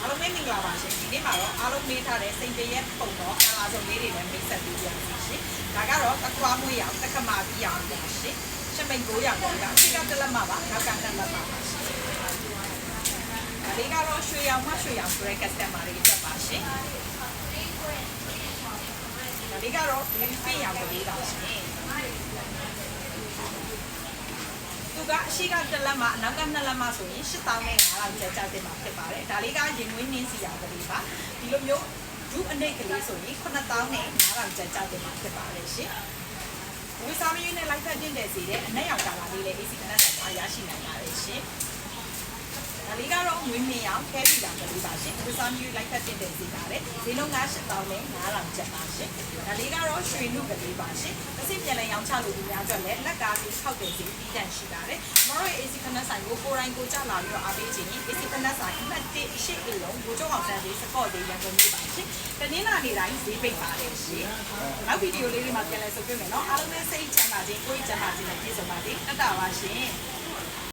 အားလုံးမင်္ဂလာပါရှင်ဒီနေ့မှာတော့အားလုံးမေးထားတဲ့စိန်တရက်ပုံတော့ကာလာစုံလေးတွေနဲ့မိတ်ဆက်ပေးကြပါရှင်ဒါကတော့တကွားမွေးရောင်တက္ကမပြီးရောင်ပါရှင်ရှမိန်900ကျော်ကအရှိကတလက်မှာပါနောက်ကတလက်မှာပါရှင်ဒါလေးကတော့ရွှေရောင်မှရွှေရောင်ဆိုတဲ့ customer တွေအတွက်ပါရှင်ဒါလေးကတော့ဒီပင်ရောင်ကလေးပါရှင်သူကအရှိကတလက်မှာအနောက်က2လက်မှာဆိုရင်8500ကျပ်တင်မှာဖြစ်ပါတယ်ဒါလေးကရင်ငွေနှင်းစီရောင်ကလေးပါဒီလိုမျိုးဒုအနိတ်ကလေးဆိုရင်9500ကျပ်တင်မှာဖြစ်ပါတယ်ရှင်ဝီစာမီယူနဲ့လိုက်ဖက်တင်တဲ့စီတဲ့အနက်ရောင်ကာလာလေးလည်း AC ကနက်ဆိုင်မှာရရှိနိုင်ပါတယ်ရှင်ဒါလေးကတော့ငွေနှင်းရောင်ခဲပြီးတာကလေးပါရှင်ဝီစာမီယူလိုက်ဖက်တင်တဲ့စီကလည်းဈေးနှုန်းက8500ကျပ်ပါရှင်ဒါလေးကတော့ရွှေနုကလေးပါရှင်အစစ်ပြန်လဲရောင်းချလို့ဒီများအတွက်လည်းလက်ကားပြီးထောက်တယ်စီပြီးတန်ရှိပါတယ်မတော်ရဲ့ AC ကနက်ဆိုင်ကိုကိုရိုင်းကိုကြလာပြီးတော့အားပေးခြင်း AC ကနက်ဆိုင်အမှတ်1အရှိအလုံးကိုကျောင်းအောင်ဆန်းလေးစကော့လေးရန်ကုန်မြို့ပါရှင်တနင်္လာနေ့တိုင်းဈေးပိတ်ပါတယ်ရှင်နောက်ဗီဒီယိုလေးတွေမှာပြန်လဲဆိုပြမယ်နော်အားလုံးပဲစိတ်ချမ်းသာခြင်းကိုယ်ချမ်းသာခြင်းနဲ့ပြည့်စုံပါစေတတ်တာပါရှင်